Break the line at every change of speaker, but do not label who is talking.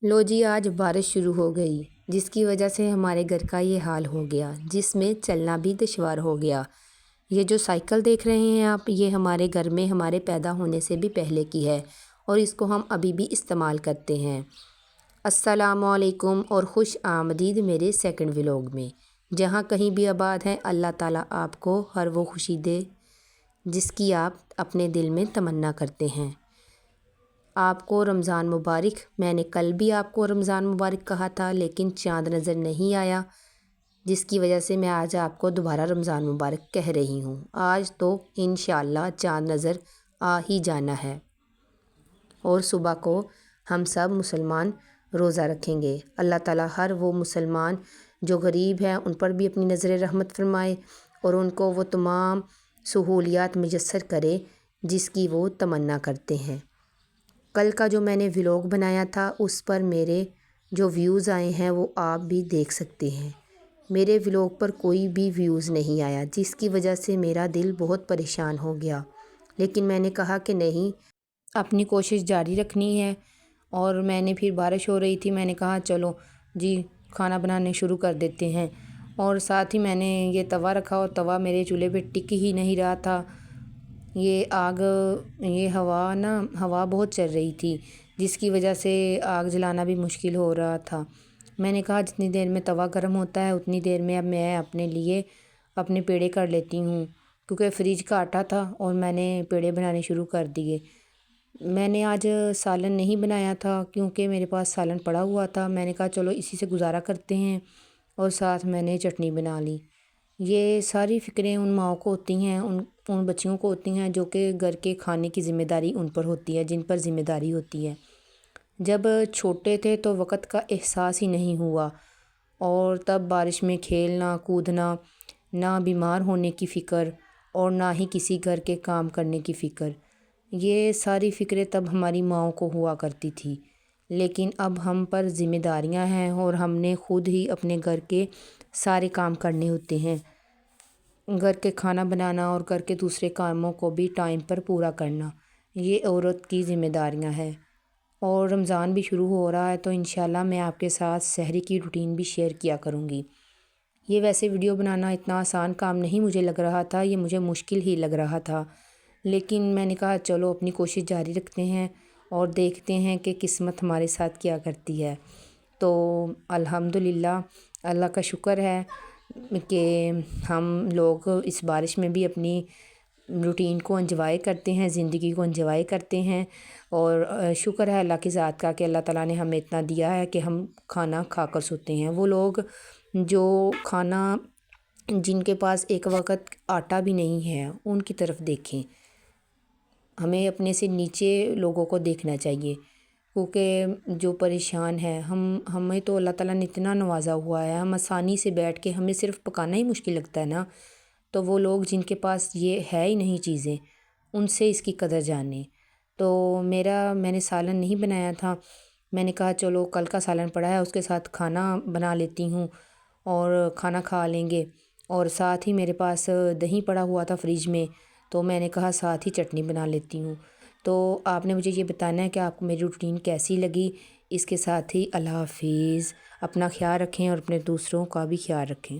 لو جی آج بارش شروع ہو گئی جس کی وجہ سے ہمارے گھر کا یہ حال ہو گیا جس میں چلنا بھی دشوار ہو گیا۔ یہ جو سائیکل دیکھ رہے ہیں آپ، یہ ہمارے گھر میں ہمارے پیدا ہونے سے بھی پہلے کی ہے اور اس کو ہم ابھی بھی استعمال کرتے ہیں۔ السلام علیکم اور خوش آمدید میرے سیکنڈ ولاگ میں۔ جہاں کہیں بھی آباد ہیں، اللہ تعالیٰ آپ کو ہر وہ خوشی دے جس کی آپ اپنے دل میں تمنا کرتے ہیں۔ آپ کو رمضان مبارک۔ میں نے کل بھی آپ کو رمضان مبارک کہا تھا لیکن چاند نظر نہیں آیا، جس کی وجہ سے میں آج آپ کو دوبارہ رمضان مبارک کہہ رہی ہوں۔ آج تو انشاءاللہ چاند نظر آ ہی جانا ہے اور صبح کو ہم سب مسلمان روزہ رکھیں گے۔ اللہ تعالیٰ ہر وہ مسلمان جو غریب ہیں ان پر بھی اپنی نظر رحمت فرمائے اور ان کو وہ تمام سہولیات میسر کرے جس کی وہ تمنا کرتے ہیں۔ کل کا جو میں نے ولاگ بنایا تھا اس پر میرے جو ویوز آئے ہیں وہ آپ بھی دیکھ سکتے ہیں۔ میرے ولاگ پر کوئی بھی ویوز نہیں آیا جس کی وجہ سے میرا دل بہت پریشان ہو گیا، لیکن میں نے کہا کہ نہیں، اپنی کوشش جاری رکھنی ہے۔ اور میں نے پھر بارش ہو رہی تھی، میں نے کہا چلو جی کھانا بنانے شروع کر دیتے ہیں، اور ساتھ ہی میں نے یہ توا رکھا اور توا میرے چولہے پہ ٹک ہی نہیں رہا تھا۔ یہ آگ، یہ ہوا بہت چل رہی تھی جس کی وجہ سے آگ جلانا بھی مشکل ہو رہا تھا۔ میں نے کہا جتنی دیر میں توا گرم ہوتا ہے اتنی دیر میں اب میں اپنے لیے اپنے پیڑے کر لیتی ہوں، کیونکہ فریج کا آٹا تھا اور میں نے پیڑے بنانے شروع کر دیے۔ میں نے آج سالن نہیں بنایا تھا کیونکہ میرے پاس سالن پڑا ہوا تھا، میں نے کہا چلو اسی سے گزارا کرتے ہیں، اور ساتھ میں نے چٹنی بنا لی۔ یہ ساری فکریں ان ماؤں کو ہوتی ہیں، ان بچیوں کو ہوتی ہیں جو کہ گھر کے کھانے کی ذمہ داری ان پر ہوتی ہے، جن پر ذمہ داری ہوتی ہے۔ جب چھوٹے تھے تو وقت کا احساس ہی نہیں ہوا، اور تب بارش میں کھیلنا کودنا، نہ بیمار ہونے کی فکر اور نہ ہی کسی گھر کے کام کرنے کی فکر۔ یہ ساری فکریں تب ہماری ماؤں کو ہوا کرتی تھی، لیکن اب ہم پر ذمہ داریاں ہیں اور ہم نے خود ہی اپنے گھر کے سارے کام کرنے ہوتے ہیں۔ گھر کے کھانا بنانا اور گھر کے دوسرے کاموں کو بھی ٹائم پر پورا کرنا، یہ عورت کی ذمہ داریاں ہیں۔ اور رمضان بھی شروع ہو رہا ہے تو انشاءاللہ میں آپ کے ساتھ سحری کی روٹین بھی شیئر کیا کروں گی۔ یہ ویسے ویڈیو بنانا اتنا آسان کام نہیں مجھے لگ رہا تھا، یہ مجھے مشکل ہی لگ رہا تھا، لیکن میں نے کہا چلو اپنی کوشش جاری رکھتے ہیں اور دیکھتے ہیں کہ قسمت ہمارے ساتھ کیا کرتی ہے۔ تو الحمدللہ اللہ کا شکر ہے کہ ہم لوگ اس بارش میں بھی اپنی روٹین کو انجوائے کرتے ہیں، زندگی کو انجوائے کرتے ہیں، اور شکر ہے اللہ کی ذات کا کہ اللہ تعالیٰ نے ہمیں اتنا دیا ہے کہ ہم کھانا کھا کر سوتے ہیں۔ وہ لوگ جو کھانا، جن کے پاس ایک وقت آٹا بھی نہیں ہے، ان کی طرف دیکھیں۔ ہمیں اپنے سے نیچے لوگوں کو دیکھنا چاہیے، کیونکہ جو پریشان ہے، ہمیں تو اللہ تعالیٰ نے اتنا نوازا ہوا ہے، ہم آسانی سے بیٹھ کے، ہمیں صرف پکانا ہی مشکل لگتا ہے نا، تو وہ لوگ جن کے پاس یہ ہے ہی نہیں چیزیں، ان سے اس کی قدر جانیں۔ تو میں نے سالن نہیں بنایا تھا، میں نے کہا چلو کل کا سالن پڑا ہے اس کے ساتھ کھانا بنا لیتی ہوں اور کھانا کھا لیں گے، اور ساتھ ہی میرے پاس دہی پڑا ہوا تھا فریج میں، تو میں نے کہا ساتھ ہی چٹنی بنا لیتی ہوں۔ تو آپ نے مجھے یہ بتانا ہے کہ آپ کو میری روٹین کیسی لگی۔ اس کے ساتھ ہی اللہ حافظ، اپنا خیال رکھیں اور اپنے دوسروں کا بھی خیال رکھیں۔